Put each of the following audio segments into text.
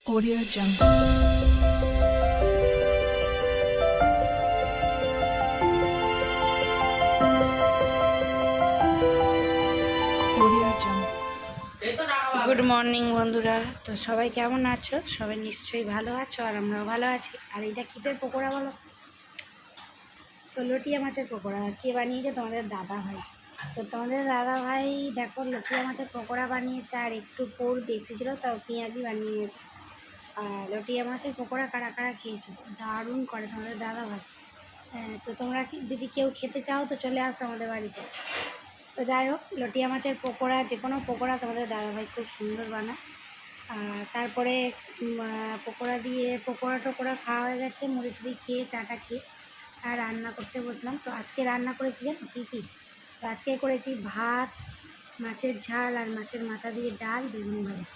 Audio Jungle. Audio Jungle. Good morning বন্ধুরা। তো সবাই কেমন আছো? সবাই নিশ্চয়ই ভালো আছো, আর আমরাও ভালো আছি। আর এটা কিসের পকোড়া বলো? তো লটিয়া মাছের পকোড়া। কে বানিয়েছে? তোমাদের দাদা ভাই। তো তোমাদের দাদা ভাই দেখো লটিয়া মাছের পকোড়া বানিয়েছে, আর একটু পোর বেশি ছিল, তাও পেঁয়াজি বানিয়েছে। আর লটিয়া মাছের পকোড়া কারা কারা খেয়েছো? দারুণ করে তোমাদের দাদা ভাই। তো তোমরা যদি কেউ খেতে চাও তো চলে আসো আমাদের বাড়িতে। তো যাই হোক, লটিয়া মাছের পকোড়া, যে কোনো পকোড়া তোমাদের দাদাভাই খুব সুন্দর বানায়। আর তারপরে পকোড়া দিয়ে পকোড়া টকোড়া খাওয়া হয়ে গেছে, মুড়ি টুড়ি খেয়ে চাটা খেয়ে আর রান্না করতে বসলাম। তো আজকে রান্না করেছি জানো কী কী? তো আজকে করেছি ভাত, মাছের ঝাল আর মাছের মাথা দিয়ে ডাল, বেগুন ভাজা।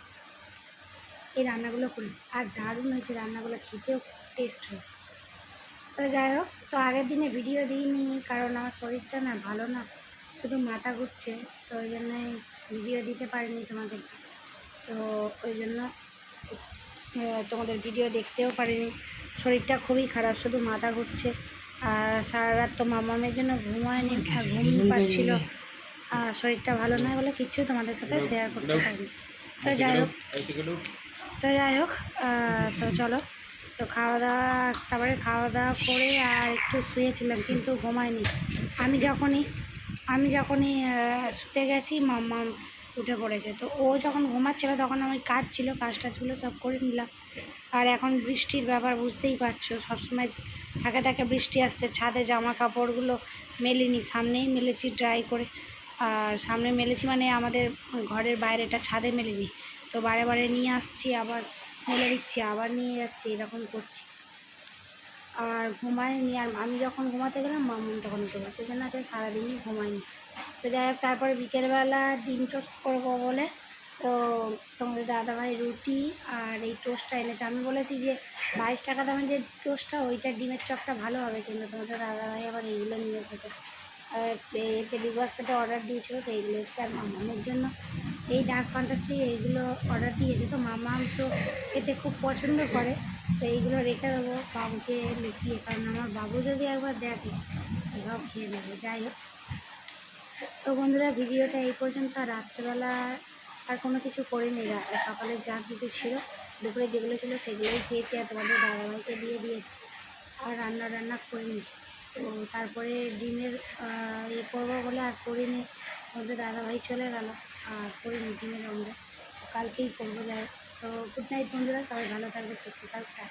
এই রান্নাগুলো করেছি, আর দারুণ হয়েছে রান্নাগুলো, খেতেও টেস্ট হয়েছে। তো যাই হোক, তো আগের দিনে ভিডিও দিইনি কারণ আমার শরীরটা না ভালো না, শুধু মাথা ঘুরছে। তো ওই জন্যে ভিডিও দিতে পারিনি তোমাদের। তো ওই জন্য তোমাদের ভিডিও দেখতেও পারিনি। শরীরটা খুবই খারাপ, শুধু মাথা ঘুরছে। আর সারা রাত তো মামামের জন্য ঘুমায়নি, ঘুম পাচ্ছিল। আর শরীরটা ভালো নয় বলে কিচ্ছু তোমাদের সাথে শেয়ার করতে পারিনি। তো যাই হোক, তো চলো। তো তারপরে খাওয়া দাওয়া করে আর একটু শুয়েছিলাম, কিন্তু ঘুমাইনি। আমি যখনই শুতে গেছি মাম্মাম উঠে পড়েছে। তো ও যখন ঘুমাচ্ছিল তখন আমি কাজটাজগুলো সব করে নিলাম। আর এখন বৃষ্টির ব্যাপার বুঝতেই পারছো, সবসময় থাকে থাকে বৃষ্টি আসছে। ছাদে জামা কাপড়গুলো মেলিনি, সামনেই মেলেছি ড্রাই করে। আর সামনে মেলেছি মানে আমাদের ঘরের বাইরেটা, ছাদে মেলিনি। তো বারে বারে নিয়ে আসছি, আবার মেলে দিচ্ছি, আবার নিয়ে যাচ্ছি, এরকম করছি। আর ঘুমাইনি। আর আমি যখন ঘুমাতে গেলাম মামুন তখন উঠে গেছে, সেই জন্য আজকে সারাদিনই ঘুমাইনি। তো যাই হোক, তারপরে বিকেলবেলা ডিম টোস্ট করবো বলে তো তোমাদের দাদাভাই রুটি আর এই টোস্টটা এনেছে। আমি বলেছি যে 22 টাকা দামের যে টোস্টটা, ওইটা ডিমের চপটা ভালো হবে, কিন্তু তোমাদের দাদাভাই আবার এইগুলো নিয়ে এসেছে। আর টেবিল বাস্কেটে অর্ডার দিয়েছিলো, তো এইগুলো এসছে। আর মামামের জন্য এই ডার্ক ফ্যান্টাসি এইগুলো অর্ডার দিয়েছে। তো মামাম তো এতে খুব পছন্দ করে, তো এইগুলো রেখে দেবো বাবুকে লুকিয়ে, কারণ আমার বাবু যদি একবার দেখে এসব খেয়ে নেবে। যাই হোক, তো বন্ধুরা ভিডিওটা এই পর্যন্ত। আর রাত্রেবেলা আর কোনো কিছু করিনি, সকালে যা কিছু ছিল, দুপুরে যেগুলো ছিল সেগুলোই খেয়েছি, আর তোমাদের দাদাভাইকে দিয়ে দিয়েছি। আর রান্না করিনি। তো তারপরে ডিমের করবো বলে আর করিনি, তোমাদের দাদাভাই চলে গেল আর করিনি ডিমের অমলেট। কালকেই করবো। যায় তো গুড নাইট বন্ধুরা, সবাই ভালো থাকবে, সুস্থ থাকবে।